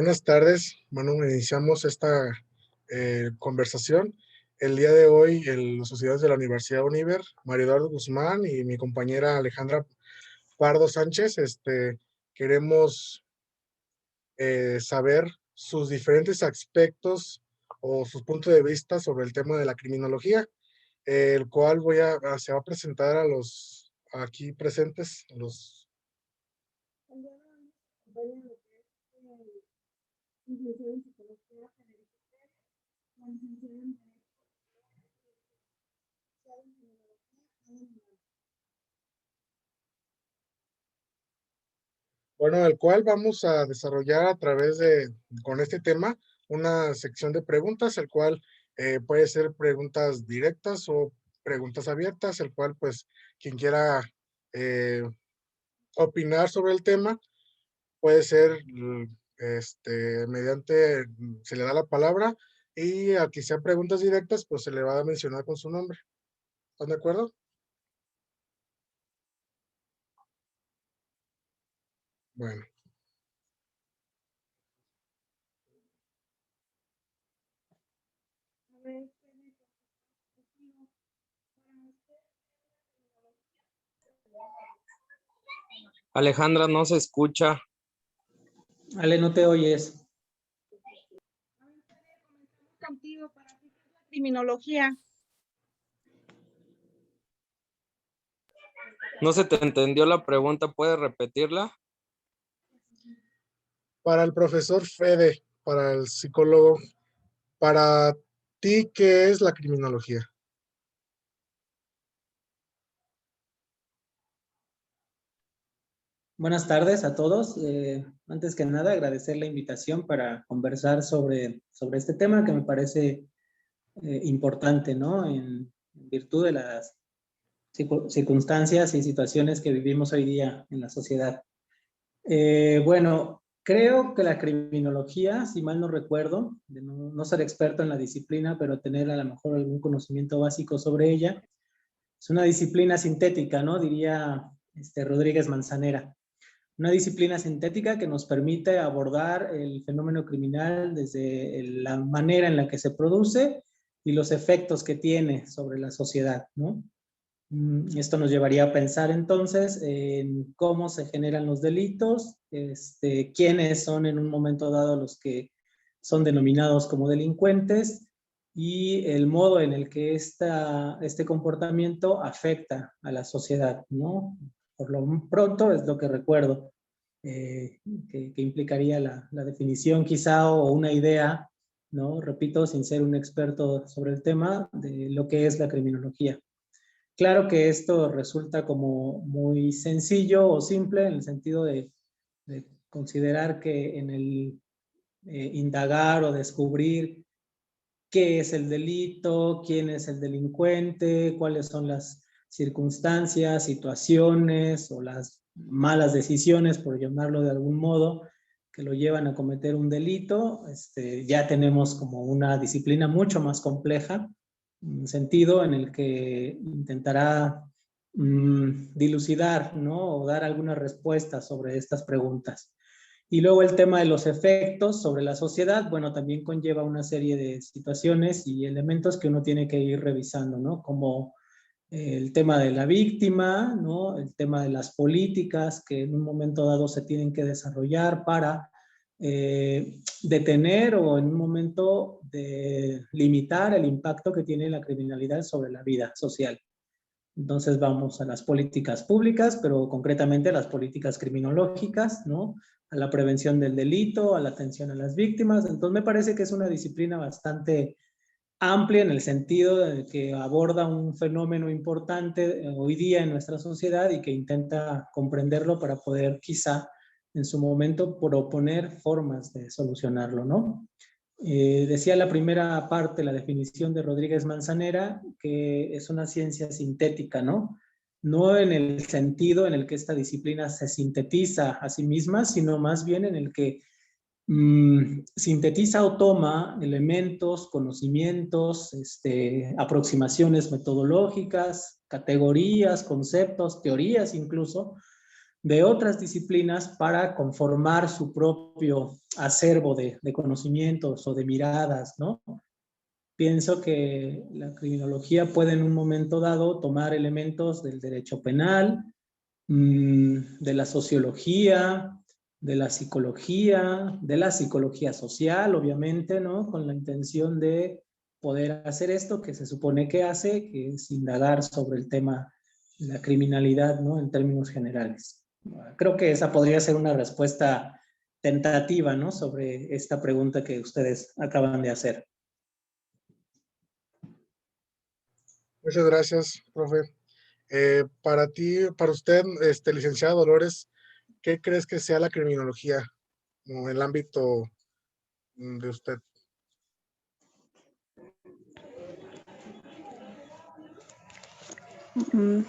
Buenas tardes. Bueno, iniciamos esta conversación. El día de hoy, los sociedades de la Universidad Univer, Mario Eduardo Guzmán y mi compañera Alejandra Pardo Sánchez, queremos saber sus diferentes aspectos o sus puntos de vista sobre el tema de la criminología, el cual se va a presentar a los aquí presentes, los. Bueno, el cual vamos a desarrollar con este tema, una sección de preguntas, el cual puede ser preguntas directas o preguntas abiertas, el cual pues quien quiera eh, opinar sobre el tema puede ser se le da la palabra y a que sean preguntas directas pues se le va a mencionar con su nombre. ¿Están de acuerdo? Bueno. Alejandra, no se escucha. Ale, no te oyes. Contigo para ti, ¿qué es la criminología? No se te entendió la pregunta, ¿puedes repetirla? Para el profesor Fede, para el psicólogo, para ti, ¿qué es la criminología? Buenas tardes a todos. Antes que nada, agradecer la invitación para conversar sobre este tema que me parece importante, ¿no? En virtud de las circunstancias y situaciones que vivimos hoy día en la sociedad. Bueno, creo que la criminología, si mal no recuerdo, de no ser experto en la disciplina, pero tener a lo mejor algún conocimiento básico sobre ella, es una disciplina sintética, ¿no? Diría Rodríguez Manzanera. Una disciplina sintética que nos permite abordar el fenómeno criminal desde la manera en la que se produce y los efectos que tiene sobre la sociedad, ¿no? Esto nos llevaría a pensar entonces en cómo se generan los delitos, quiénes son en un momento dado los que son denominados como delincuentes y el modo en el que este comportamiento afecta a la sociedad, ¿no? Por lo pronto es lo que recuerdo, que implicaría la definición quizá o una idea, ¿no? Repito, sin ser un experto sobre el tema, de lo que es la criminología. Claro que esto resulta como muy sencillo o simple en el sentido de considerar que en el indagar o descubrir qué es el delito, quién es el delincuente, cuáles son las circunstancias, situaciones o las malas decisiones, por llamarlo de algún modo, que lo llevan a cometer un delito. Ya tenemos como una disciplina mucho más compleja, un sentido en el que intentará dilucidar, ¿no? O dar algunas respuestas sobre estas preguntas. Y luego el tema de los efectos sobre la sociedad, bueno, también conlleva una serie de situaciones y elementos que uno tiene que ir revisando, ¿no? Como el tema de la víctima, ¿no? El tema de las políticas que en un momento dado se tienen que desarrollar para detener o en un momento de limitar el impacto que tiene la criminalidad sobre la vida social. Entonces vamos a las políticas públicas, pero concretamente a las políticas criminológicas, ¿no? A la prevención del delito, a la atención a las víctimas. Entonces me parece que es una disciplina bastante amplia en el sentido de que aborda un fenómeno importante hoy día en nuestra sociedad y que intenta comprenderlo para poder quizá en su momento proponer formas de solucionarlo, ¿no? Decía la primera parte, la definición de Rodríguez Manzanera, que es una ciencia sintética, ¿no? No en el sentido en el que esta disciplina se sintetiza a sí misma, sino más bien en el que sintetiza o toma elementos, conocimientos, aproximaciones metodológicas, categorías, conceptos, teorías incluso, de otras disciplinas para conformar su propio acervo de conocimientos o de miradas, ¿no? Pienso que la criminología puede en un momento dado tomar elementos del derecho penal, de la sociología, de la psicología social, obviamente, ¿no? Con la intención de poder hacer esto que se supone que hace, que es indagar sobre el tema de la criminalidad, ¿no? En términos generales. Creo que esa podría ser una respuesta tentativa, ¿no? Sobre esta pregunta que ustedes acaban de hacer. Muchas gracias, profe. Para usted, licenciada Dolores, ¿qué crees que sea la criminología en el ámbito de usted?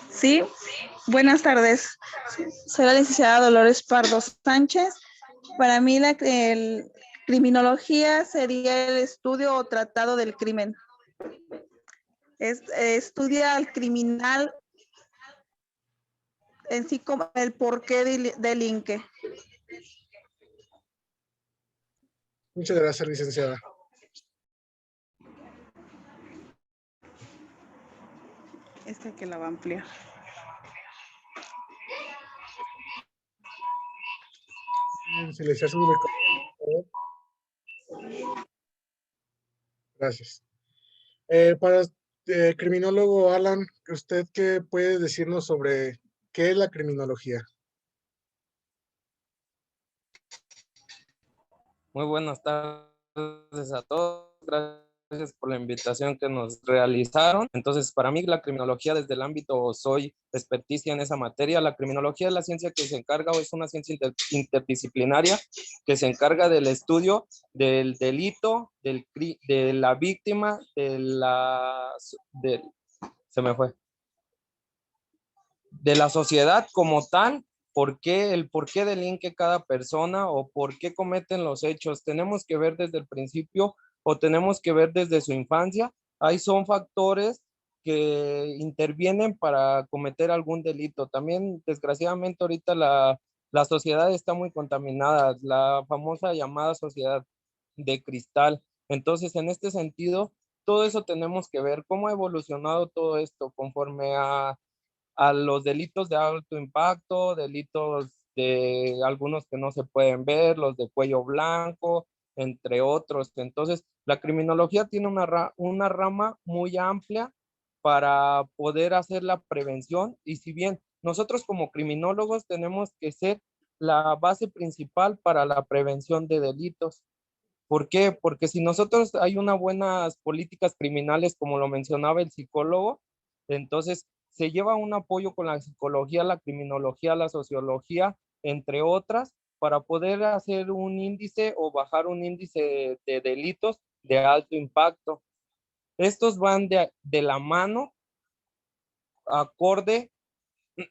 Sí, buenas tardes. Soy la licenciada Dolores Pardo Sánchez. Para mí la criminología sería el estudio o tratado del crimen. Estudia al criminal en sí como el por qué delinque. Muchas gracias, licenciada. Esta que la va a ampliar. Silenciar su micrófono. Gracias. Para criminólogo Alan, ¿usted qué puede decirnos sobre qué es la criminología? Muy buenas tardes a todos. Gracias por la invitación que nos realizaron. Entonces, para mí la criminología desde el ámbito, soy experticia en esa materia. La criminología es la ciencia que se encarga, o es una ciencia interdisciplinaria que se encarga del estudio del delito, de la víctima, se me fue, de la sociedad como tal. El por qué delinque cada persona o por qué cometen los hechos. Tenemos que ver desde el principio o tenemos que ver desde su infancia. Ahí son factores que intervienen para cometer algún delito. También, desgraciadamente, ahorita la sociedad está muy contaminada, la famosa llamada sociedad de cristal. Entonces, en este sentido, todo eso tenemos que ver cómo ha evolucionado todo esto conforme a los delitos de alto impacto, delitos de algunos que no se pueden ver, los de cuello blanco, entre otros. Entonces, la criminología tiene una rama muy amplia para poder hacer la prevención, y si bien nosotros como criminólogos tenemos que ser la base principal para la prevención de delitos. ¿Por qué? Porque si nosotros hay unas buenas políticas criminales, como lo mencionaba el psicólogo, entonces se lleva un apoyo con la psicología, la criminología, la sociología, entre otras, para poder hacer un índice o bajar un índice de delitos de alto impacto. Estos van de la mano, acorde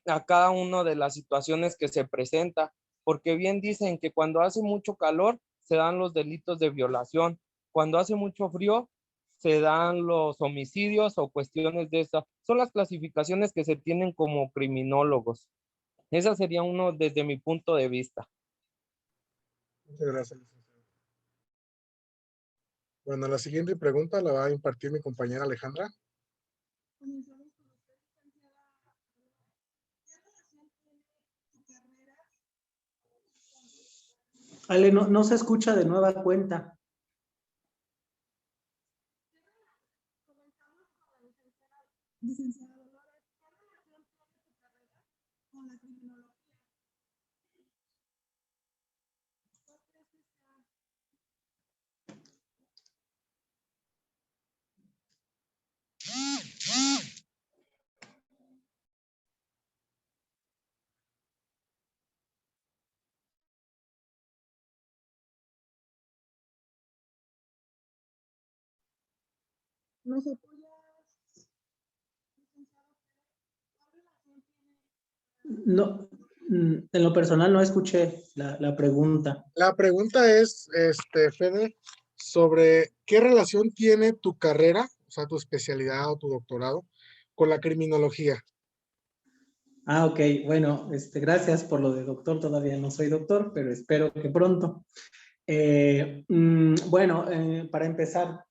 a cada una de las situaciones que se presenta, porque bien dicen que cuando hace mucho calor se dan los delitos de violación, cuando hace mucho frío se dan los homicidios o cuestiones de esas. Son las clasificaciones que se tienen como criminólogos. Esa sería uno desde mi punto de vista. Muchas gracias, licenciado. Bueno, la siguiente pregunta la va a impartir mi compañera Alejandra. Ale, no se escucha de nueva cuenta. ¿Nos apoyas? No, en lo personal no escuché la pregunta. La pregunta es, Fede, sobre qué relación tiene tu carrera, o sea, tu especialidad o tu doctorado, con la criminología. Ok, bueno, gracias por lo de doctor, todavía no soy doctor, pero espero que pronto. Bueno, para empezar,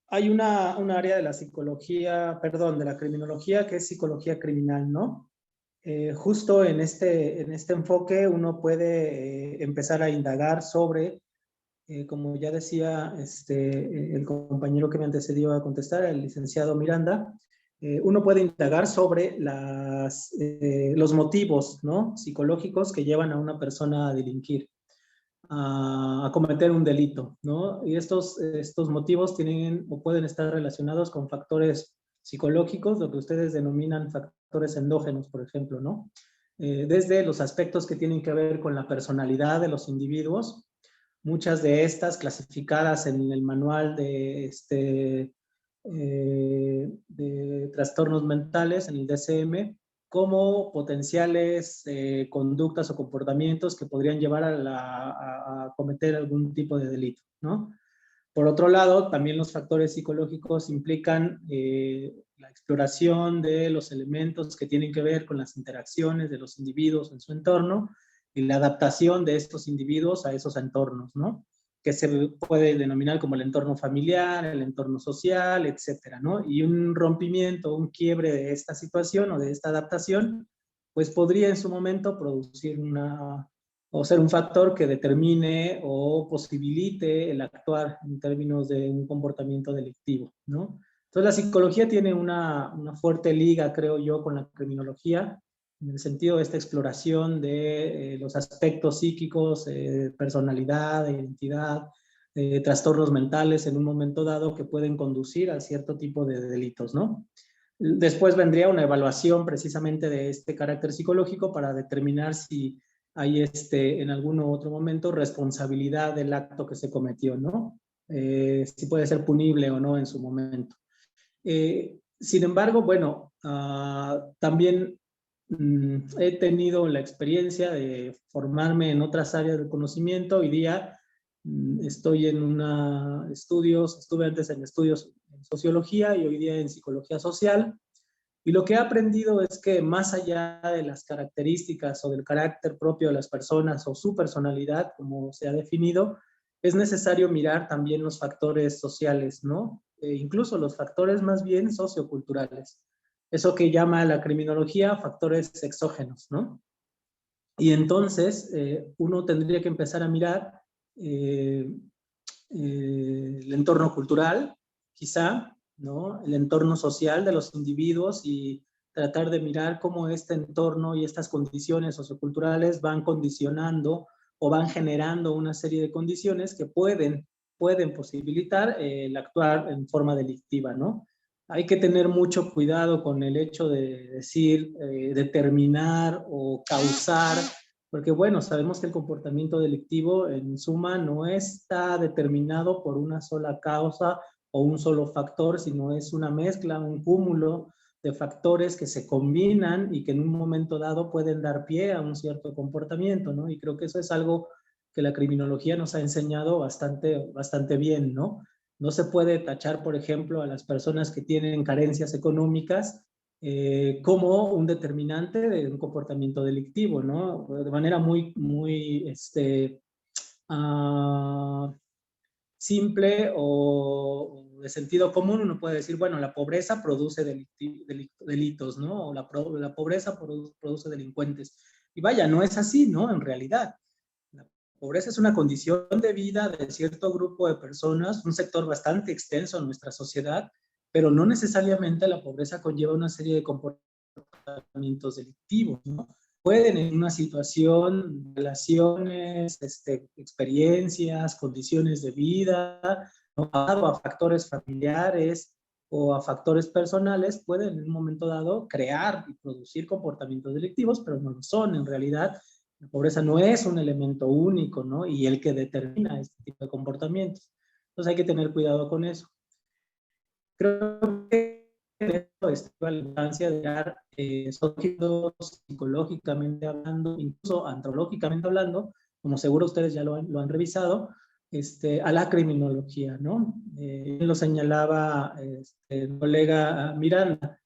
hay un área de la psicología, perdón, de la criminología, que es psicología criminal, ¿no? Justo en este enfoque uno puede empezar a indagar sobre, como ya decía el compañero que me antecedió a contestar, el licenciado Miranda, uno puede indagar sobre los motivos, ¿no?, psicológicos que llevan a una persona a delinquir, a cometer un delito, ¿no? Y estos motivos tienen o pueden estar relacionados con factores psicológicos, lo que ustedes denominan factores endógenos, por ejemplo, ¿no? Desde los aspectos que tienen que ver con la personalidad de los individuos, muchas de estas clasificadas en el manual de trastornos mentales, en el DSM, como potenciales conductas o comportamientos que podrían llevar a cometer algún tipo de delito, ¿no? Por otro lado, también los factores psicológicos implican la exploración de los elementos que tienen que ver con las interacciones de los individuos en su entorno y la adaptación de estos individuos a esos entornos, ¿no?, que se puede denominar como el entorno familiar, el entorno social, etcétera, ¿no? Y un rompimiento, un quiebre de esta situación o de esta adaptación, pues podría en su momento producir o ser un factor que determine o posibilite el actuar en términos de un comportamiento delictivo, ¿no? Entonces la psicología tiene una fuerte liga, creo yo, con la criminología, en el sentido de esta exploración de los aspectos psíquicos, personalidad, identidad, trastornos mentales en un momento dado que pueden conducir a cierto tipo de delitos, ¿no? Después vendría una evaluación precisamente de este carácter psicológico para determinar si hay en algún otro momento responsabilidad del acto que se cometió, ¿no? Si puede ser punible o no en su momento. Sin embargo, bueno, también he tenido la experiencia de formarme en otras áreas del conocimiento. Hoy día estoy en estuve antes en estudios en sociología y hoy día en psicología social. Y lo que he aprendido es que más allá de las características o del carácter propio de las personas o su personalidad, como se ha definido, es necesario mirar también los factores sociales, ¿no? Incluso los factores más bien socioculturales. Eso que llama la criminología factores exógenos, ¿no? Y entonces uno tendría que empezar a mirar el entorno cultural, quizá, ¿no?, el entorno social de los individuos y tratar de mirar cómo este entorno y estas condiciones socioculturales van condicionando o van generando una serie de condiciones que pueden posibilitar el actuar en forma delictiva, ¿no? Hay que tener mucho cuidado con el hecho de decir, determinar o causar, porque bueno, sabemos que el comportamiento delictivo en suma no está determinado por una sola causa o un solo factor, sino es una mezcla, un cúmulo de factores que se combinan y que en un momento dado pueden dar pie a un cierto comportamiento, ¿no? Y creo que eso es algo que la criminología nos ha enseñado bastante bien, ¿no? No se puede tachar, por ejemplo, a las personas que tienen carencias económicas como un determinante de un comportamiento delictivo, ¿no? De manera muy simple o de sentido común, uno puede decir, bueno, la pobreza produce delitos, ¿no? O la pobreza produce delincuentes. Y vaya, no es así, ¿no? En realidad, la pobreza es una condición de vida de cierto grupo de personas, un sector bastante extenso en nuestra sociedad, pero no necesariamente la pobreza conlleva una serie de comportamientos delictivos, ¿no? Pueden en una situación, relaciones, experiencias, condiciones de vida, ¿no?, o a factores familiares o a factores personales, pueden en un momento dado crear y producir comportamientos delictivos, pero no lo son. En realidad, la pobreza no es un elemento único, ¿no?, y el que determina este tipo de comportamientos. Entonces hay que tener cuidado con eso. Creo que esto es la importancia de dar psicológicamente hablando, incluso antropológicamente hablando, como seguro ustedes ya lo han revisado, a la criminología, ¿no? Lo señalaba el colega Miranda.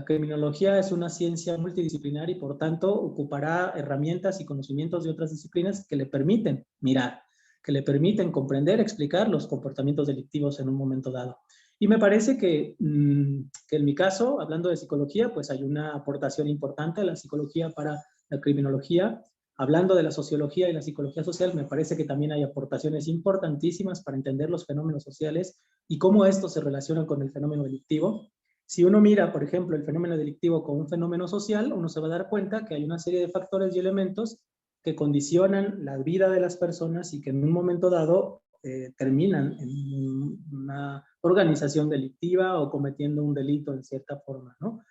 criminología es una ciencia multidisciplinar y por tanto ocupará herramientas y conocimientos de otras disciplinas que le permiten mirar, que le permiten comprender, explicar los comportamientos delictivos en un momento dado. Y me parece que en mi caso, hablando de psicología, pues hay una aportación importante a la psicología para la criminología. Hablando de la sociología y la psicología social, me parece que también hay aportaciones importantísimas para entender los fenómenos sociales y cómo estos se relacionan con el fenómeno delictivo. Si uno mira, por ejemplo, el fenómeno delictivo como un fenómeno social, uno se va a dar cuenta que hay una serie de factores y elementos que condicionan la vida de las personas y que en un momento dado terminan en una organización delictiva o cometiendo un delito en cierta forma, ¿no?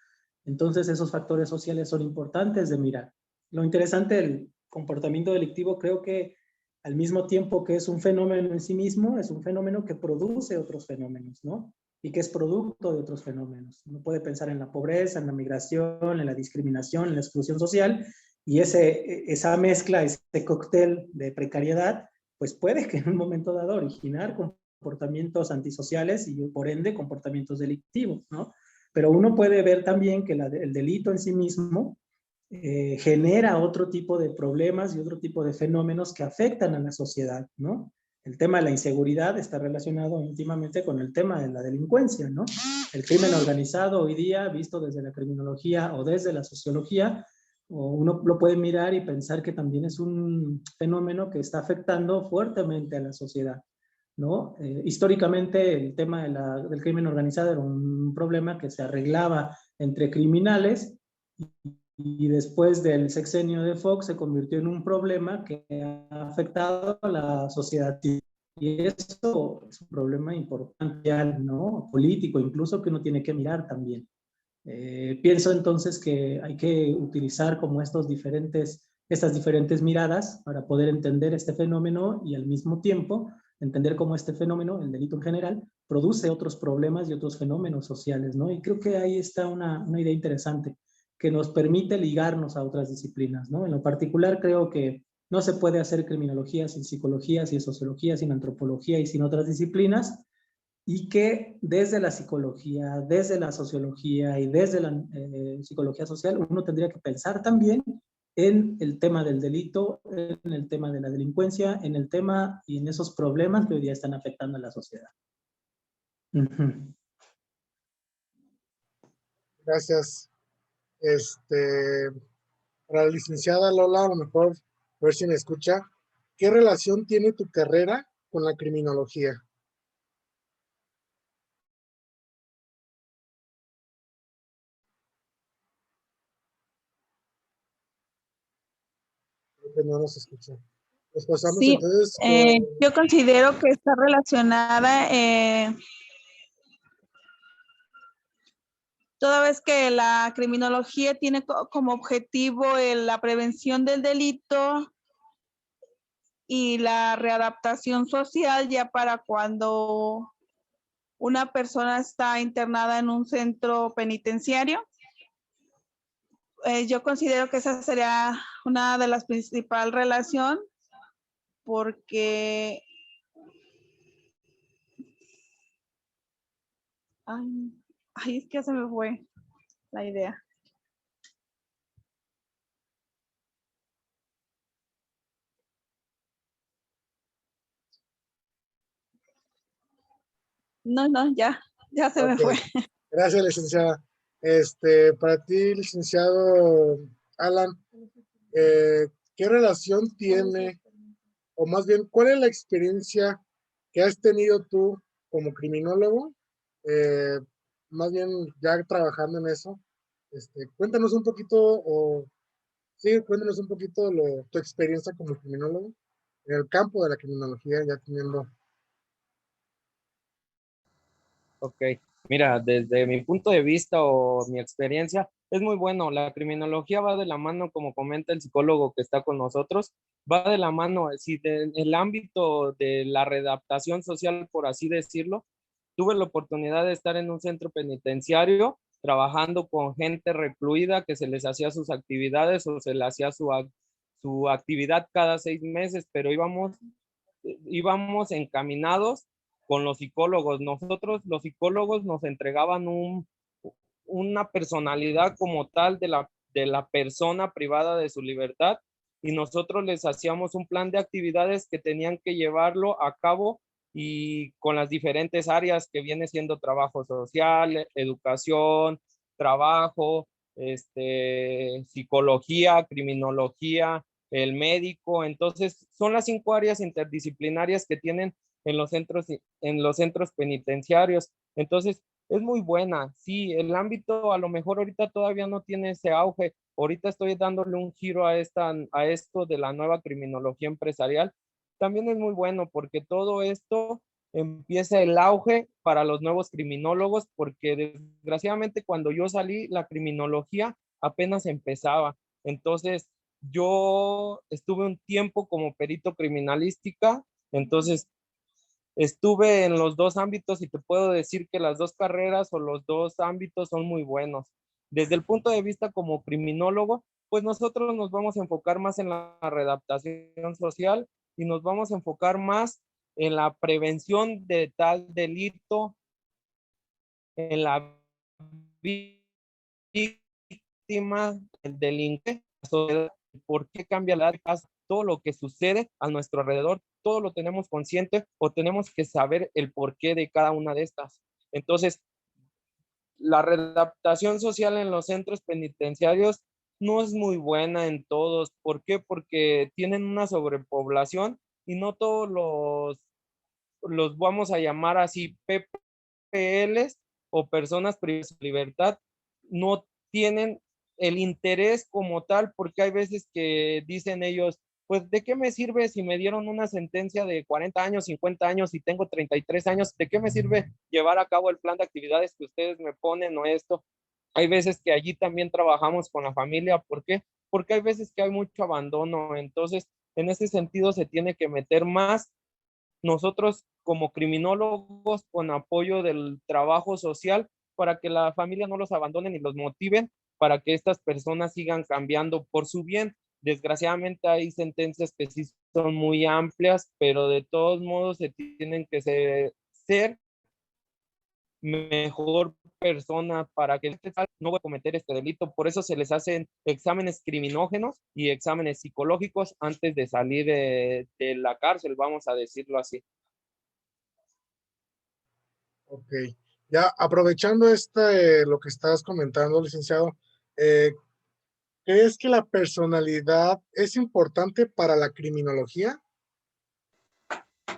Entonces, esos factores sociales son importantes de mirar. Lo interesante del comportamiento delictivo, creo que al mismo tiempo que es un fenómeno en sí mismo, es un fenómeno que produce otros fenómenos, ¿no? Y que es producto de otros fenómenos. Uno puede pensar en la pobreza, en la migración, en la discriminación, en la exclusión social, y esa mezcla, ese cóctel de precariedad, pues puede que en un momento dado originar comportamientos antisociales y por ende comportamientos delictivos, ¿no? Pero uno puede ver también que el delito en sí mismo genera otro tipo de problemas y otro tipo de fenómenos que afectan a la sociedad, ¿no? El tema de la inseguridad está relacionado íntimamente con el tema de la delincuencia, ¿no? El crimen organizado hoy día, visto desde la criminología o desde la sociología, uno lo puede mirar y pensar que también es un fenómeno que está afectando fuertemente a la sociedad, ¿no? Históricamente el tema del crimen organizado era un problema que se arreglaba entre criminales y después del sexenio de Fox se convirtió en un problema que ha afectado a la sociedad. Y eso es un problema importante, ¿no? Político, incluso que uno tiene que mirar también. Pienso entonces que hay que utilizar como estas diferentes miradas para poder entender este fenómeno y al mismo tiempo entender cómo este fenómeno, el delito en general, produce otros problemas y otros fenómenos sociales, ¿no? Y creo que ahí está una idea interesante que nos permite ligarnos a otras disciplinas, ¿no? En lo particular creo que no se puede hacer criminología sin psicología, sin sociología, sin antropología y sin otras disciplinas, y que desde la psicología, desde la sociología y desde la psicología social, uno tendría que pensar también en el tema del delito, en el tema de la delincuencia, en el tema y en esos problemas que hoy día están afectando a la sociedad. Gracias. Para la licenciada Lola, a lo mejor, a ver si me escucha, ¿qué relación tiene tu carrera con la criminología? Creo que no nos escucha. Pues pasamos Sí, entonces con... yo considero que está relacionada, toda vez que la criminología tiene como objetivo la prevención del delito y la readaptación social ya para cuando una persona está internada en un centro penitenciario. Yo considero que esa sería una de las principales relaciones porque ay, es que se me fue la idea. No, ya se me fue. Gracias, licenciada. Para ti, licenciado Alan, ¿qué relación tiene, o más bien, cuál es la experiencia que has tenido tú como criminólogo? Más bien, ya trabajando en eso. Cuéntanos un poquito, cuéntanos un poquito tu experiencia como criminólogo en el campo de la criminología, ya teniendo... Ok, mira, desde mi punto de vista o mi experiencia, es muy bueno. La criminología va de la mano, como comenta el psicólogo que está con nosotros, va de la mano, si en el ámbito de la readaptación social, por así decirlo, tuve la oportunidad de estar en un centro penitenciario trabajando con gente recluida que se les hacía sus actividades o se les hacía su actividad cada 6 meses, pero íbamos encaminados con los psicólogos. Nosotros, los psicólogos, nos entregaban una personalidad como tal de la persona privada de su libertad, y nosotros les hacíamos un plan de actividades que tenían que llevarlo a cabo y con las diferentes áreas que viene siendo trabajo social, educación, trabajo, psicología, criminología, el médico. Entonces, son las 5 áreas interdisciplinarias que tienen en los centros penitenciarios. Entonces, es muy buena. Sí, el ámbito a lo mejor ahorita todavía no tiene ese auge. Ahorita estoy dándole un giro a esto de la nueva criminología empresarial. También es muy bueno porque todo esto empieza el auge para los nuevos criminólogos, porque desgraciadamente cuando yo salí, la criminología apenas empezaba. Entonces, yo estuve un tiempo como perito criminalística, entonces estuve en los 2 ámbitos y te puedo decir que las 2 carreras o los 2 ámbitos son muy buenos. Desde el punto de vista como criminólogo, pues nosotros nos vamos a enfocar más en la readaptación social y nos vamos a enfocar más en la prevención de tal delito, en la víctima, el delincuente, por qué cambia la casa, todo lo que sucede a nuestro alrededor, todo lo tenemos consciente o tenemos que saber el porqué de cada una de estas. Entonces, la readaptación social en los centros penitenciarios no es muy buena en todos. ¿Por qué? Porque tienen una sobrepoblación y no todos los vamos a llamar así PPLs o personas privadas de libertad no tienen el interés como tal, porque hay veces que dicen ellos, pues, ¿de qué me sirve si me dieron una sentencia de 40 años, 50 años y tengo 33 años? ¿De qué me sirve llevar a cabo el plan de actividades que ustedes me ponen o esto? Hay veces que allí también trabajamos con la familia. ¿Por qué? Porque hay veces que hay mucho abandono. Entonces, en ese sentido se tiene que meter más nosotros como criminólogos con apoyo del trabajo social para que la familia no los abandonen y los motiven para que estas personas sigan cambiando por su bien. Desgraciadamente hay sentencias que sí son muy amplias, pero de todos modos se tienen que ser mejor persona para que no voy a cometer este delito. Por eso se les hacen exámenes criminógenos y exámenes psicológicos antes de salir de la cárcel, vamos a decirlo así. Ok. Ya aprovechando lo que estás comentando, licenciado, ¿crees que la personalidad es importante para la criminología?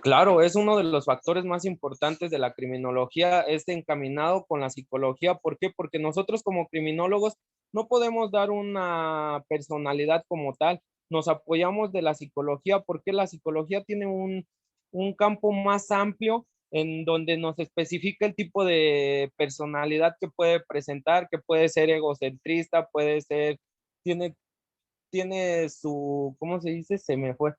Claro, es uno de los factores más importantes de la criminología, es encaminado con la psicología. ¿Por qué? Porque nosotros como criminólogos no podemos dar una personalidad como tal, nos apoyamos de la psicología porque la psicología tiene un campo más amplio en donde nos especifica el tipo de personalidad que puede presentar, que puede ser egocentrista, puede ser, tiene su, ¿cómo se dice? Se me fue.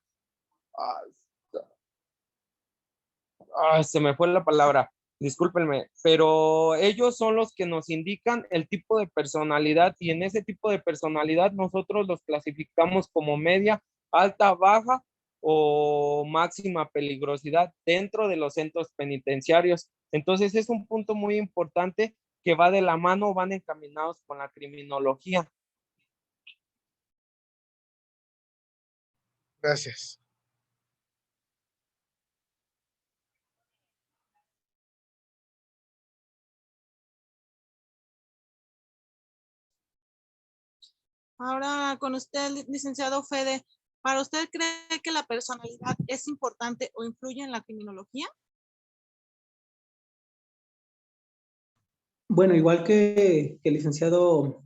Se me fue la palabra, discúlpenme, pero ellos son los que nos indican el tipo de personalidad y en ese tipo de personalidad nosotros los clasificamos como media, alta, baja o máxima peligrosidad dentro de los centros penitenciarios. Entonces es un punto muy importante que va de la mano, van encaminados con la criminología. Gracias. Ahora con usted, licenciado Fede, ¿para usted cree que la personalidad es importante o influye en la criminología? Bueno, igual que el licenciado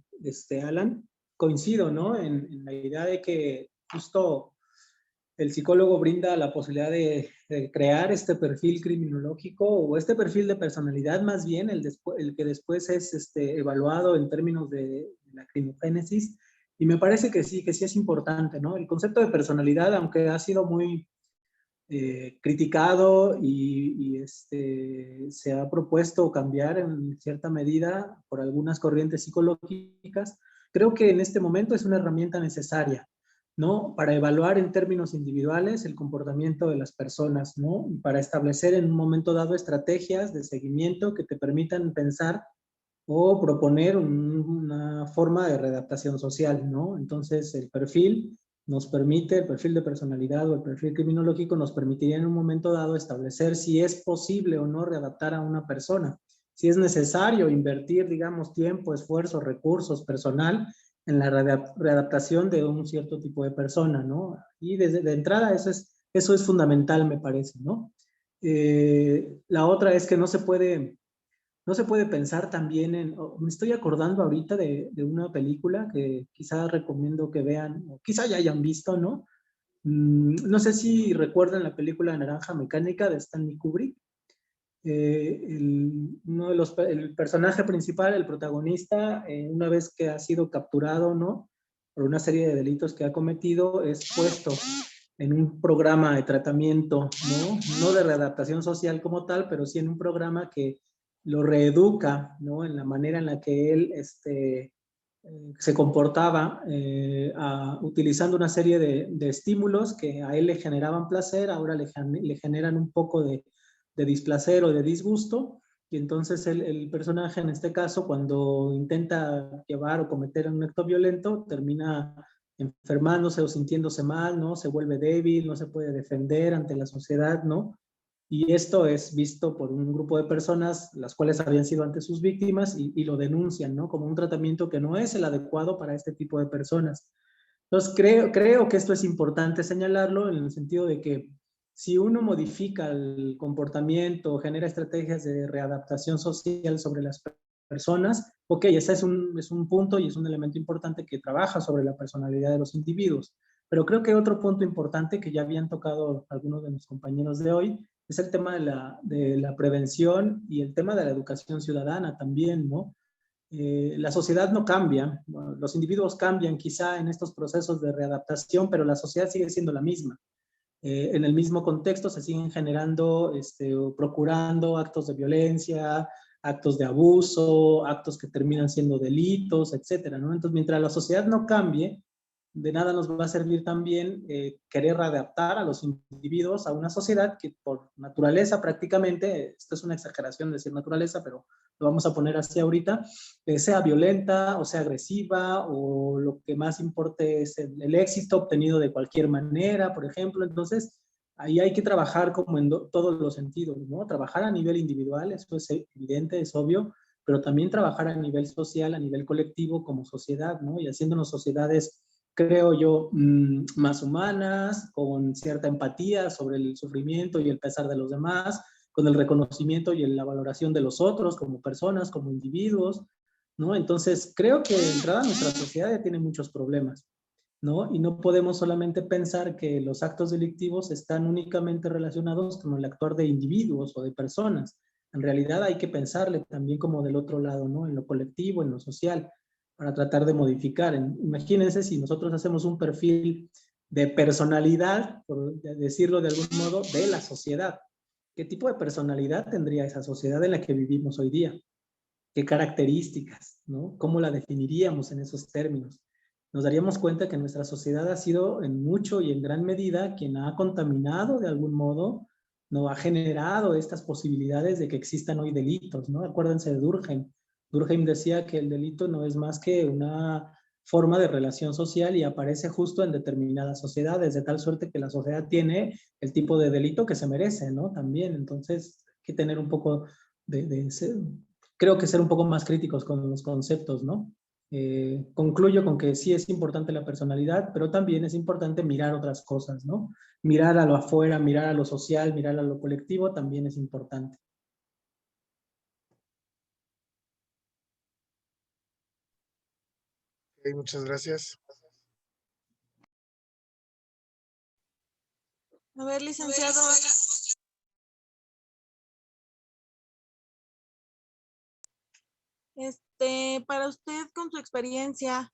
Alan, coincido, ¿no? En la idea de que justo el psicólogo brinda la posibilidad de crear este perfil criminológico o este perfil de personalidad, más bien el que después es evaluado en términos de la crimogénesis. Y me parece que sí es importante, ¿no? El concepto de personalidad, aunque ha sido muy criticado y se ha propuesto cambiar en cierta medida por algunas corrientes psicológicas, creo que en este momento es una herramienta necesaria, ¿no? Para evaluar en términos individuales el comportamiento de las personas, ¿no? Para establecer en un momento dado estrategias de seguimiento que te permitan pensar o proponer una forma de readaptación social, ¿no? Entonces, el perfil nos permite, el perfil de personalidad o el perfil criminológico nos permitiría en un momento dado establecer si es posible o no readaptar a una persona, si es necesario invertir, digamos, tiempo, esfuerzo, recursos, personal en la readaptación de un cierto tipo de persona, ¿no? Y desde de entrada eso es fundamental, me parece, ¿no? La otra es que no se puede pensar también en, me estoy acordando ahorita de una película que quizá recomiendo que vean, o quizá ya hayan visto, ¿no? No sé si recuerdan la película Naranja Mecánica de Stanley Kubrick. El personaje principal, el protagonista, una vez que ha sido capturado, ¿no? Por una serie de delitos que ha cometido, es puesto en un programa de tratamiento, ¿no? No de readaptación social como tal, pero sí en un programa que lo reeduca, ¿no? En la manera en la que él se comportaba, utilizando una serie de estímulos que a él le generaban placer, ahora le generan un poco de displacer o de disgusto, y entonces el personaje en este caso, cuando intenta llevar o cometer un acto violento, termina enfermándose o sintiéndose mal, ¿no? Se vuelve débil, no se puede defender ante la sociedad, ¿no? Y esto es visto por un grupo de personas, las cuales habían sido antes sus víctimas, y lo denuncian, ¿no? Como un tratamiento que no es el adecuado para este tipo de personas. Entonces, creo que esto es importante señalarlo en el sentido de que si uno modifica el comportamiento, genera estrategias de readaptación social sobre las personas, ok, ese es un punto y es un elemento importante que trabaja sobre la personalidad de los individuos. Pero creo que otro punto importante que ya habían tocado algunos de mis compañeros de hoy es el tema de la prevención y el tema de la educación ciudadana también, ¿no? La sociedad no cambia, bueno, los individuos cambian quizá en estos procesos de readaptación, pero la sociedad sigue siendo la misma. En el mismo contexto se siguen generando o procurando actos de violencia, actos de abuso, actos que terminan siendo delitos, etcétera, ¿no? Entonces, mientras la sociedad no cambie, de nada nos va a servir también querer readaptar a los individuos a una sociedad que por naturaleza prácticamente, esto es una exageración decir naturaleza, pero lo vamos a poner así ahorita, sea violenta o sea agresiva, o lo que más importe es el éxito obtenido de cualquier manera, por ejemplo. Entonces, ahí hay que trabajar como en todos los sentidos, ¿no? Trabajar a nivel individual, esto es evidente, es obvio, pero también trabajar a nivel social, a nivel colectivo como sociedad, ¿no? Y haciéndonos sociedades, creo yo, más humanas, con cierta empatía sobre el sufrimiento y el pesar de los demás, con el reconocimiento y la valoración de los otros como personas, como individuos, ¿no? Entonces, creo que de entrada nuestra sociedad ya tiene muchos problemas, ¿no? Y no podemos solamente pensar que los actos delictivos están únicamente relacionados con el actuar de individuos o de personas. En realidad hay que pensarle también como del otro lado, ¿no? En lo colectivo, en lo social, para tratar de modificar. Imagínense si nosotros hacemos un perfil de personalidad, por decirlo de algún modo, de la sociedad. ¿Qué tipo de personalidad tendría esa sociedad en la que vivimos hoy día? ¿Qué características, ¿no? ¿Cómo la definiríamos en esos términos? Nos daríamos cuenta que nuestra sociedad ha sido en mucho y en gran medida quien ha contaminado de algún modo, no ha generado estas posibilidades de que existan hoy delitos, ¿no? Acuérdense de Durkheim. Durkheim decía que el delito no es más que una forma de relación social y aparece justo en determinadas sociedades, de tal suerte que la sociedad tiene el tipo de delito que se merece, ¿no? También, entonces, hay que tener un poco creo que ser un poco más críticos con los conceptos, ¿no? Concluyo con que sí es importante la personalidad, pero también es importante mirar otras cosas, ¿no? Mirar a lo afuera, mirar a lo social, mirar a lo colectivo también es importante. Ok, muchas gracias. A ver, licenciado, para usted, con su experiencia,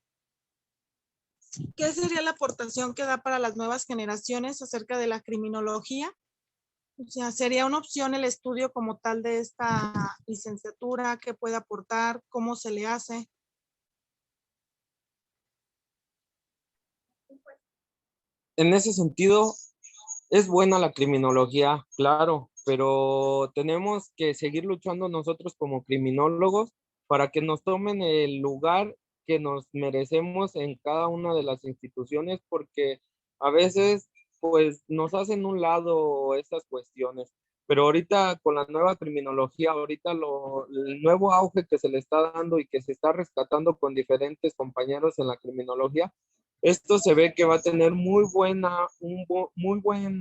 ¿qué sería la aportación que da para las nuevas generaciones acerca de la criminología? O sea, ¿sería una opción el estudio como tal de esta licenciatura? ¿Qué puede aportar? ¿Cómo se le hace? En ese sentido, es buena la criminología, claro, pero tenemos que seguir luchando nosotros como criminólogos para que nos tomen el lugar que nos merecemos en cada una de las instituciones, porque a veces pues nos hacen un lado estas cuestiones. Pero ahorita con la nueva criminología, ahorita el nuevo auge que se le está dando y que se está rescatando con diferentes compañeros en la criminología, esto se ve que va a tener muy buen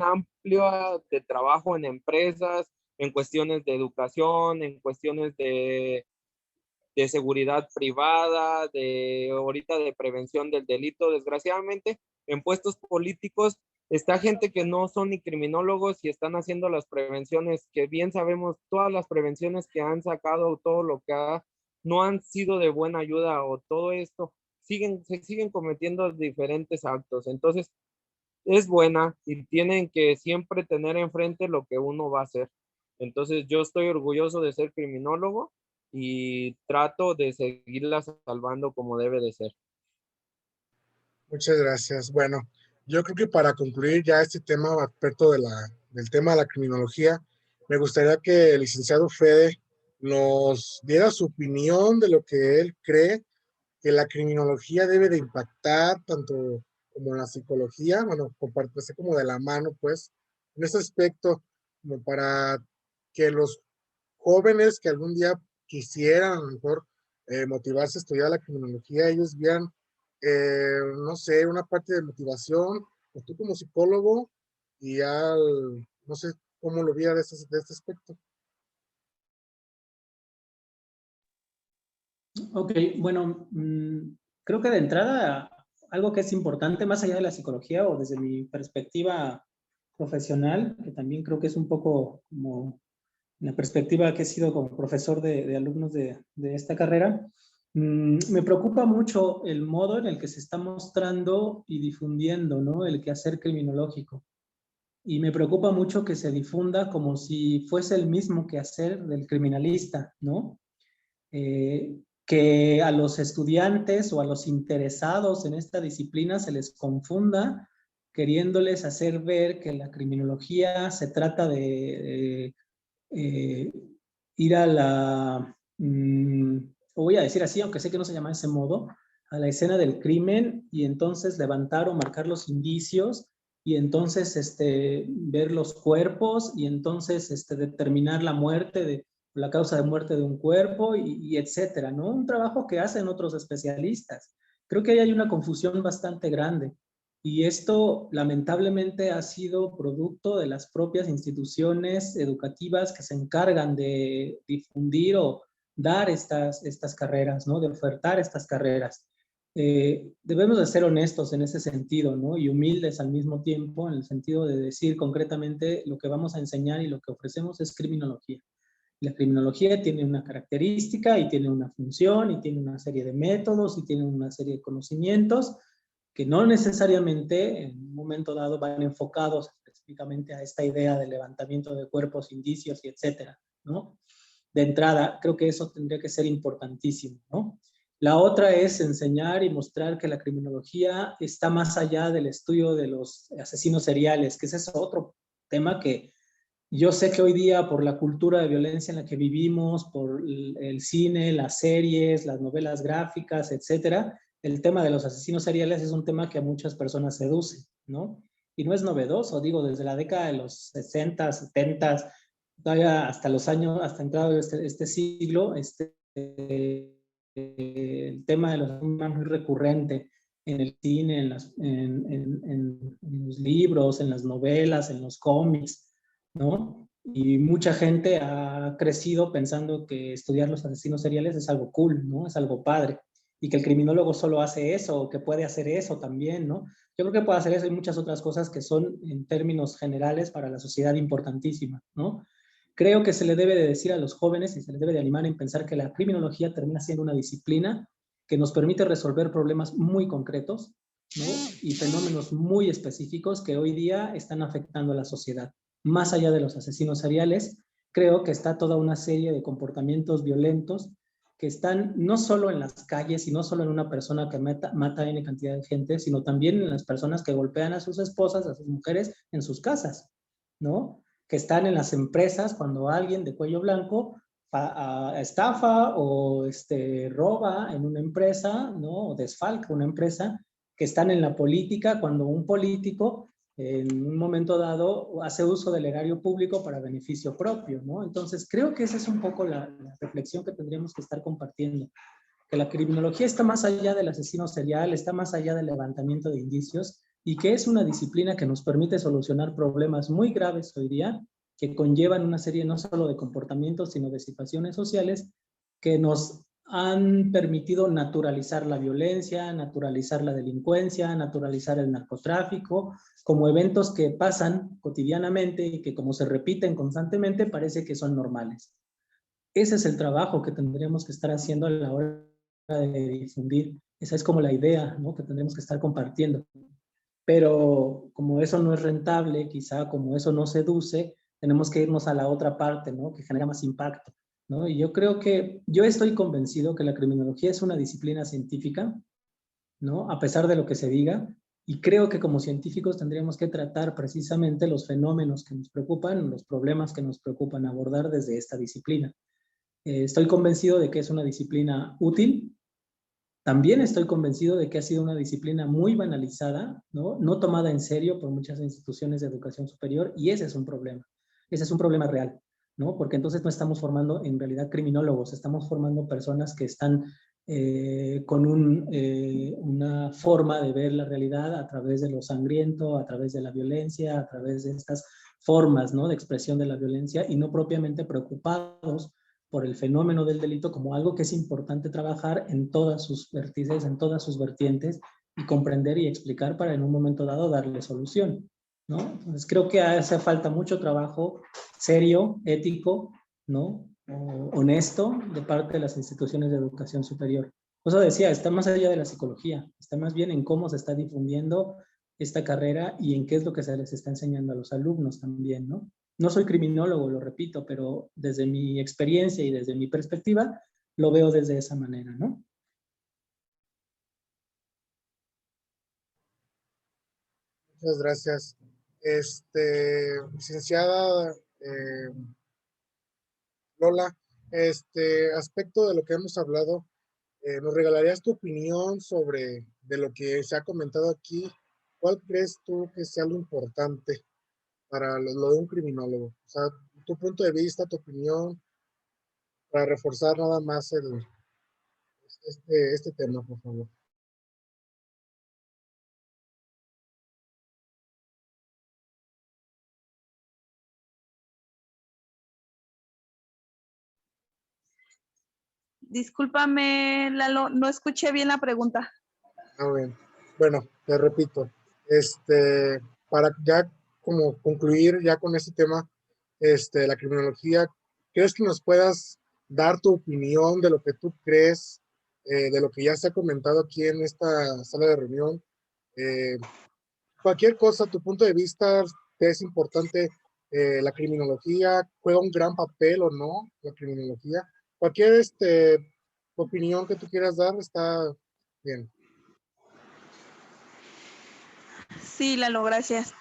amplio de trabajo en empresas, en cuestiones de educación, en cuestiones de seguridad privada, ahorita de prevención del delito. Desgraciadamente, en puestos políticos está gente que no son ni criminólogos y están haciendo las prevenciones, que bien sabemos, todas las prevenciones que han sacado, todo lo que no han sido de buena ayuda, o todo esto, se siguen cometiendo diferentes actos. Entonces, es buena y tienen que siempre tener enfrente lo que uno va a hacer. Entonces, yo estoy orgulloso de ser criminólogo y trato de seguirla salvando como debe de ser. Muchas gracias. Bueno, yo creo que para concluir ya este tema aspecto del tema de la criminología, me gustaría que el licenciado Fede nos diera su opinión de lo que él cree que la criminología debe de impactar tanto como la psicología, bueno, compartirse como de la mano, pues, en ese aspecto, como para que los jóvenes que algún día quisieran a lo mejor motivarse a estudiar la criminología, ellos vean, no sé, una parte de motivación, pues tú como psicólogo, y ya, no sé cómo lo veía de este aspecto. Ok, bueno, creo que de entrada algo que es importante más allá de la psicología o desde mi perspectiva profesional, que también creo que es un poco como la perspectiva que he sido como profesor de alumnos de esta carrera, me preocupa mucho el modo en el que se está mostrando y difundiendo, ¿no?, el quehacer criminológico. Y me preocupa mucho que se difunda como si fuese el mismo quehacer del criminalista, ¿no? Que a los estudiantes o a los interesados en esta disciplina se les confunda, queriéndoles hacer ver que la criminología se trata de ir a la, voy a decir así, aunque sé que no se llama de ese modo, a la escena del crimen y entonces levantar o marcar los indicios y entonces ver los cuerpos y entonces determinar la muerte, la causa de muerte de un cuerpo y etcétera, ¿no? Un trabajo que hacen otros especialistas. Creo que ahí hay una confusión bastante grande. Y esto lamentablemente ha sido producto de las propias instituciones educativas que se encargan de difundir o dar estas carreras, ¿no? De ofertar estas carreras. Debemos de ser honestos en ese sentido, ¿no? Y humildes al mismo tiempo, en el sentido de decir concretamente lo que vamos a enseñar y lo que ofrecemos es criminología. La criminología tiene una característica y tiene una función y tiene una serie de métodos y tiene una serie de conocimientos que no necesariamente en un momento dado van enfocados específicamente a esta idea de levantamiento de cuerpos, indicios y etcétera, ¿no? De entrada, creo que eso tendría que ser importantísimo, ¿no? La otra es enseñar y mostrar que la criminología está más allá del estudio de los asesinos seriales, que ese es otro tema que yo sé que hoy día por la cultura de violencia en la que vivimos, por el cine, las series, las novelas gráficas, etcétera, el tema de los asesinos seriales es un tema que a muchas personas seduce, ¿no? Y no es novedoso, digo, desde la década de los 60, 70, todavía hasta los años, hasta entrado este siglo, el tema de los asesinos es muy recurrente en el cine, en los libros, en las novelas, en los cómics, ¿no? Y mucha gente ha crecido pensando que estudiar los asesinos seriales es algo cool, ¿no? Es algo padre. Y que el criminólogo solo hace eso, o que puede hacer eso también, ¿no? Yo creo que puede hacer eso y muchas otras cosas que son, en términos generales, para la sociedad importantísimas, ¿no? Creo que se le debe de decir a los jóvenes y se les debe de animar en pensar que la criminología termina siendo una disciplina que nos permite resolver problemas muy concretos, ¿no? Y fenómenos muy específicos que hoy día están afectando a la sociedad. Más allá de los asesinos seriales, creo que está toda una serie de comportamientos violentos que están no solo en las calles y no solo en una persona que mata N cantidad de gente, sino también en las personas que golpean a sus esposas, a sus mujeres en sus casas, ¿no? Que están en las empresas cuando alguien de cuello blanco estafa o roba en una empresa, ¿no? O desfalca una empresa, que están en la política cuando un político en un momento dado hace uso del erario público para beneficio propio, ¿no? Entonces creo que esa es un poco la reflexión que tendríamos que estar compartiendo, que la criminología está más allá del asesino serial, está más allá del levantamiento de indicios y que es una disciplina que nos permite solucionar problemas muy graves hoy día que conllevan una serie no solo de comportamientos, sino de situaciones sociales que nos han permitido naturalizar la violencia, naturalizar la delincuencia, naturalizar el narcotráfico, como eventos que pasan cotidianamente y que como se repiten constantemente parece que son normales. Ese es el trabajo que tendríamos que estar haciendo a la hora de difundir. Esa es como la idea, ¿no? Que tendremos que estar compartiendo. Pero como eso no es rentable, quizá como eso no seduce, tenemos que irnos a la otra parte, ¿no? Que genera más impacto, ¿no? Y yo creo que, yo estoy convencido que la criminología es una disciplina científica, ¿no? A pesar de lo que se diga, y creo que como científicos tendríamos que tratar precisamente los fenómenos que nos preocupan, los problemas que nos preocupan abordar desde esta disciplina. Estoy convencido de que es una disciplina útil. También estoy convencido de que ha sido una disciplina muy banalizada, ¿no? No tomada en serio por muchas instituciones de educación superior, y ese es un problema. Ese es un problema real, ¿no? Porque entonces no estamos formando en realidad criminólogos, estamos formando personas que están con una forma de ver la realidad a través de lo sangriento, a través de la violencia, a través de estas formas, ¿no? De expresión de la violencia, y no propiamente preocupados por el fenómeno del delito como algo que es importante trabajar en todas sus vértices, en todas sus vertientes, y comprender y explicar para en un momento dado darle solución, ¿no? Entonces creo que hace falta mucho trabajo serio, ético, ¿no? Honesto de parte de las instituciones de educación superior. Por eso decía, está más allá de la psicología, está más bien en cómo se está difundiendo esta carrera y en qué es lo que se les está enseñando a los alumnos también, ¿no? No soy criminólogo, lo repito, pero desde mi experiencia y desde mi perspectiva, lo veo desde esa manera, ¿no? Muchas gracias. Licenciada Lola, aspecto de lo que hemos hablado, ¿nos regalarías tu opinión sobre de lo que se ha comentado aquí? ¿Cuál crees tú que sea lo importante para lo de un criminólogo? O sea, tu punto de vista, tu opinión, para reforzar nada más este tema, por favor. Discúlpame, Lalo, no escuché bien la pregunta. Bueno, te repito, para ya como concluir ya con este tema, la criminología, ¿crees que nos puedas dar tu opinión de lo que tú crees, de lo que ya se ha comentado aquí en esta sala de reunión? Cualquier cosa, tu punto de vista, ¿te es importante la criminología? ¿Juega un gran papel o no la criminología? Cualquier opinión que tú quieras dar está bien. Sí, Lalo, gracias.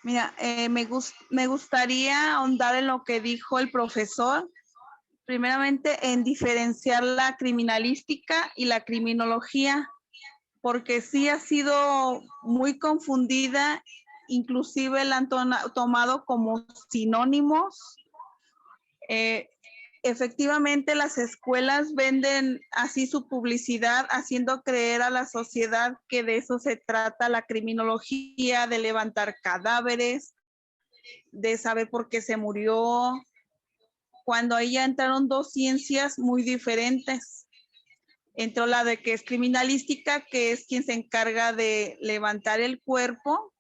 Mira, me gustaría ahondar en lo que dijo el profesor, primeramente en diferenciar la criminalística y la criminología, porque sí ha sido muy confundida, inclusive la han tomado como sinónimos. Efectivamente, las escuelas venden así su publicidad, haciendo creer a la sociedad que de eso se trata la criminología, de levantar cadáveres, de saber por qué se murió, cuando ahí ya entraron dos ciencias muy diferentes. Entró la de que es criminalística, que es quien se encarga de levantar el cuerpo.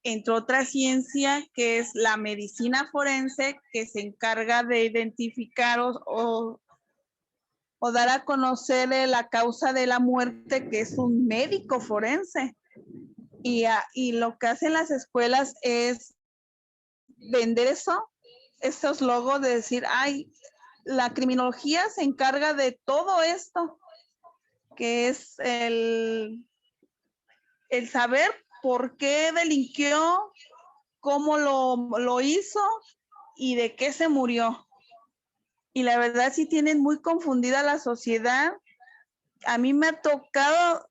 Entró otra ciencia que es la medicina forense, que se encarga de identificar o dar a conocer la causa de la muerte, que es un médico forense. Y lo que hacen las escuelas es vender esos logos de decir, ay, la criminología se encarga de todo esto, que es el saber por qué delinquió, cómo lo hizo y de qué se murió. y la verdad sí tienen muy confundida la sociedad. A mí me ha tocado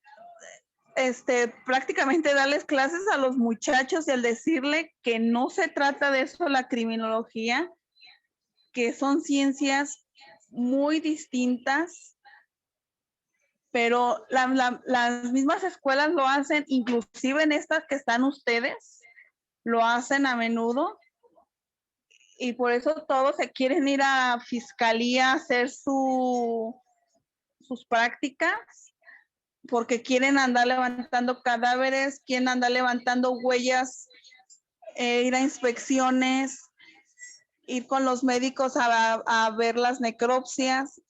prácticamente darles clases a los muchachos y el decirle que no se trata de eso la criminología, que son ciencias muy distintas, pero las mismas escuelas lo hacen, inclusive en estas que están ustedes, lo hacen a menudo, y por eso todos se quieren ir a fiscalía a hacer sus prácticas, porque quieren andar levantando cadáveres, quieren andar levantando huellas, ir a inspecciones, ir con los médicos a ver las necropsias.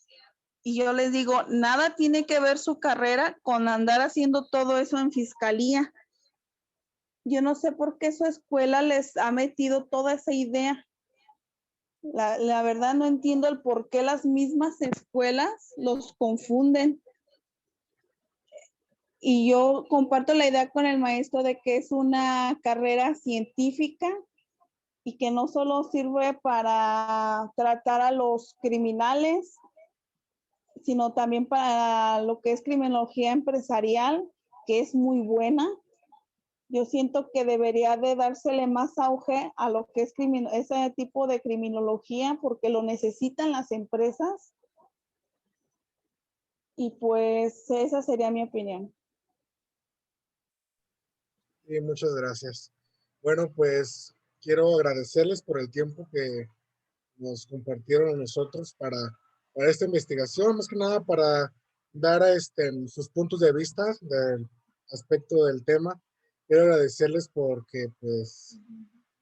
Y yo les digo, nada tiene que ver su carrera con andar haciendo todo eso en fiscalía. Yo no sé por qué su escuela les ha metido toda esa idea. La verdad no entiendo el por qué las mismas escuelas los confunden. Y yo comparto la idea con el maestro de que es una carrera científica y que no solo sirve para tratar a los criminales, sino también para lo que es criminología empresarial, que es muy buena. Yo siento que debería de dársele más auge a lo que es ese tipo de criminología, porque lo necesitan las empresas. Y pues esa sería mi opinión. Y muchas gracias. Bueno, pues quiero agradecerles por el tiempo que nos compartieron a nosotros para esta investigación, más que nada para dar sus puntos de vista del aspecto del tema. Quiero agradecerles porque pues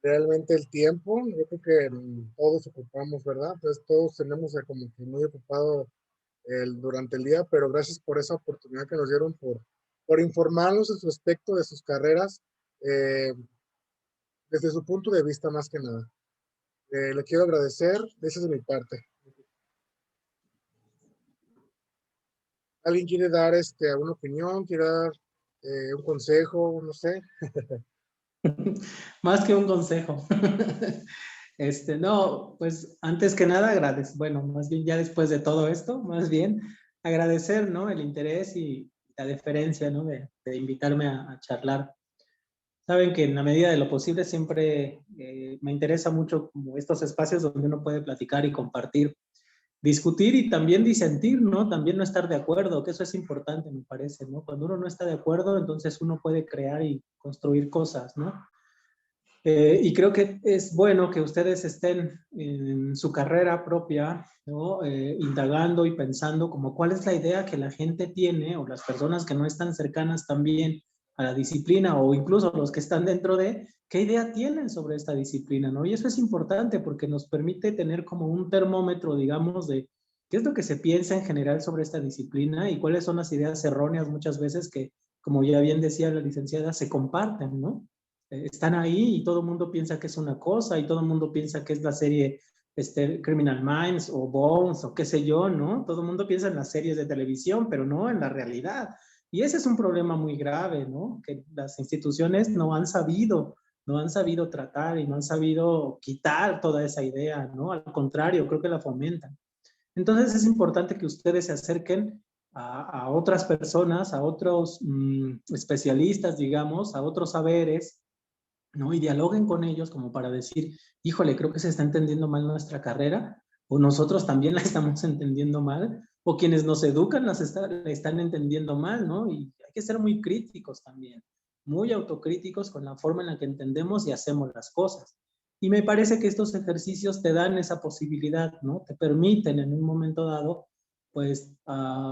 realmente el tiempo, yo creo que todos ocupamos, ¿verdad? Entonces todos tenemos como que muy ocupado durante el día, pero gracias por esa oportunidad que nos dieron por informarnos en su aspecto de sus carreras, eh, desde su punto de vista más que nada. Le quiero agradecer, esa es de mi parte. ¿Alguien quiere dar una opinión? ¿Quiere dar un consejo? No sé. Más que un consejo. No, pues antes que nada bueno, más bien ya después de todo esto, más bien agradecer, ¿no? El interés y la deferencia, ¿no? De invitarme a charlar. Saben que en la medida de lo posible siempre me interesa mucho como estos espacios donde uno puede platicar y compartir, discutir y también disentir, ¿no? También no estar de acuerdo, que eso es importante, me parece, ¿no? Cuando uno no está de acuerdo, entonces uno puede crear y construir cosas, ¿no? Y creo que es bueno que ustedes estén en su carrera propia, ¿no? Indagando y pensando como cuál es la idea que la gente tiene o las personas que no están cercanas también a la disciplina o incluso los que están dentro de, qué idea tienen sobre esta disciplina, ¿no? Y eso es importante porque nos permite tener como un termómetro, digamos, de qué es lo que se piensa en general sobre esta disciplina y cuáles son las ideas erróneas muchas veces que, como ya bien decía la licenciada, se comparten, ¿no? Están ahí y todo el mundo piensa que es una cosa y todo el mundo piensa que es la serie Criminal Minds o Bones o qué sé yo, ¿no? Todo el mundo piensa en las series de televisión, pero no en la realidad. Y ese es un problema muy grave, ¿no? Que las instituciones no han sabido tratar y no han sabido quitar toda esa idea, ¿no? Al contrario, creo que la fomentan. Entonces es importante que ustedes se acerquen a otras personas, a otros especialistas, digamos, a otros saberes, ¿no? Y dialoguen con ellos como para decir, híjole, creo que se está entendiendo mal nuestra carrera, o nosotros también la estamos entendiendo mal, o quienes nos educan la están entendiendo mal, ¿no? Y hay que ser muy críticos también, muy autocríticos con la forma en la que entendemos y hacemos las cosas. Y me parece que estos ejercicios te dan esa posibilidad, ¿no? Te permiten en un momento dado, pues,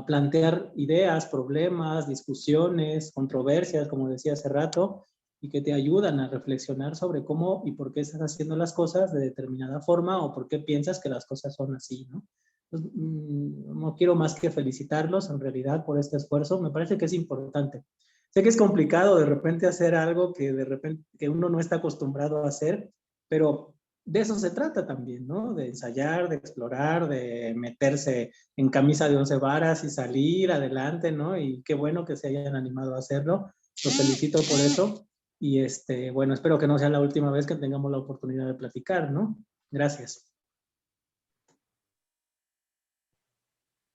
plantear ideas, problemas, discusiones, controversias, como decía hace rato, y que te ayudan a reflexionar sobre cómo y por qué estás haciendo las cosas de determinada forma o por qué piensas que las cosas son así, ¿no? Pues, no quiero más que felicitarlos en realidad por este esfuerzo, me parece que es importante. Sé que es complicado de repente hacer algo que de repente que uno no está acostumbrado a hacer, pero de eso se trata también, ¿no? De ensayar, de explorar, de meterse en camisa de 11 varas y salir adelante, ¿no? Y qué bueno que se hayan animado a hacerlo. Los felicito por eso. Y bueno, espero que no sea la última vez que tengamos la oportunidad de platicar, ¿no? Gracias.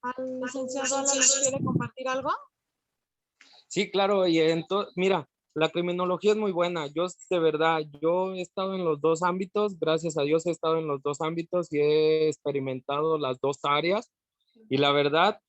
al licenciado Alan, ¿quiere compartir algo? Sí, claro, y entonces, mira, la criminología es muy buena. Yo, de verdad, yo he estado en los dos ámbitos, gracias a Dios he estado en los dos ámbitos y he experimentado las dos áreas. Y la verdad,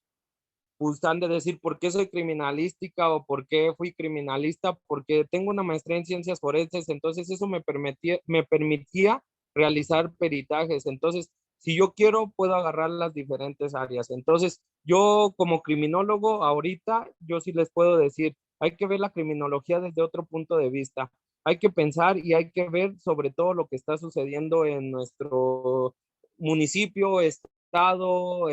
pues han de decir por qué soy criminalística o por qué fui criminalista, porque tengo una maestría en ciencias forenses, entonces eso me permitía realizar peritajes. Entonces, si yo quiero, puedo agarrar las diferentes áreas. Entonces, yo como criminólogo, ahorita, yo sí les puedo decir, hay que ver la criminología desde otro punto de vista. Hay que pensar y hay que ver sobre todo lo que está sucediendo en nuestro municipio, estado,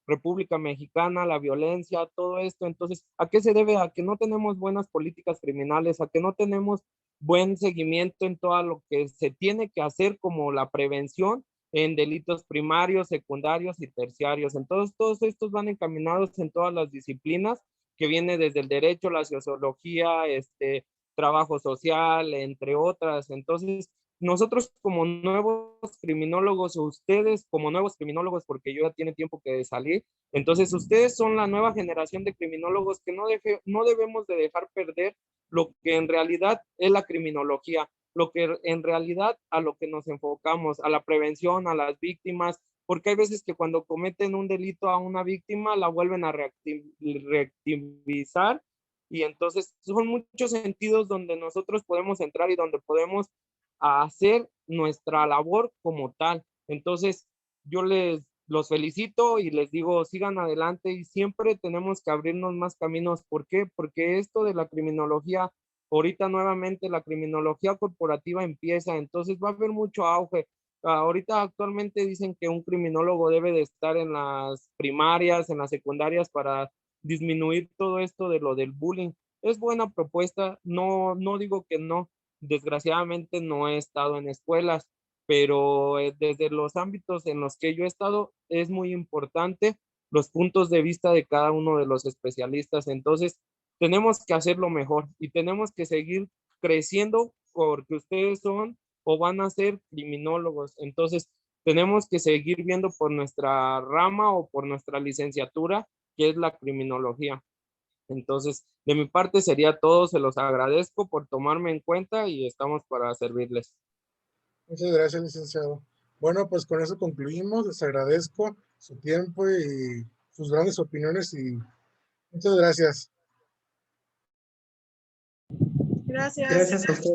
República Mexicana, la violencia, todo esto. Entonces, ¿a qué se debe? A que no tenemos buenas políticas criminales, a que no tenemos buen seguimiento en todo lo que se tiene que hacer como la prevención en delitos primarios, secundarios y terciarios. Entonces, todos estos van encaminados en todas las disciplinas que viene desde el derecho, la sociología, trabajo social, entre otras. Entonces, nosotros como nuevos criminólogos, o ustedes como nuevos criminólogos, porque yo ya tiene tiempo que salir, entonces ustedes son la nueva generación de criminólogos que no debemos de dejar perder lo que en realidad es la criminología, lo que en realidad a lo que nos enfocamos, a la prevención, a las víctimas, porque hay veces que cuando cometen un delito a una víctima la vuelven a reactivizar, y entonces son muchos sentidos donde nosotros podemos entrar y donde podemos hacer nuestra labor como tal. Entonces, yo los felicito y les digo, sigan adelante y siempre tenemos que abrirnos más caminos. ¿Por qué? Porque esto de la criminología, ahorita nuevamente la criminología corporativa empieza, entonces va a haber mucho auge. Ahorita actualmente dicen que un criminólogo debe de estar en las primarias, en las secundarias para disminuir todo esto de lo del bullying. Es buena propuesta, no digo que no. Desgraciadamente no he estado en escuelas, pero desde los ámbitos en los que yo he estado es muy importante los puntos de vista de cada uno de los especialistas. Entonces, tenemos que hacerlo mejor y tenemos que seguir creciendo porque ustedes son o van a ser criminólogos. Entonces, tenemos que seguir viendo por nuestra rama o por nuestra licenciatura, que es la criminología. Entonces, de mi parte sería todo, se los agradezco por tomarme en cuenta y estamos para servirles. Muchas gracias, licenciado. Bueno, pues con eso concluimos. Les agradezco su tiempo y sus grandes opiniones y muchas gracias. Gracias. Gracias a usted.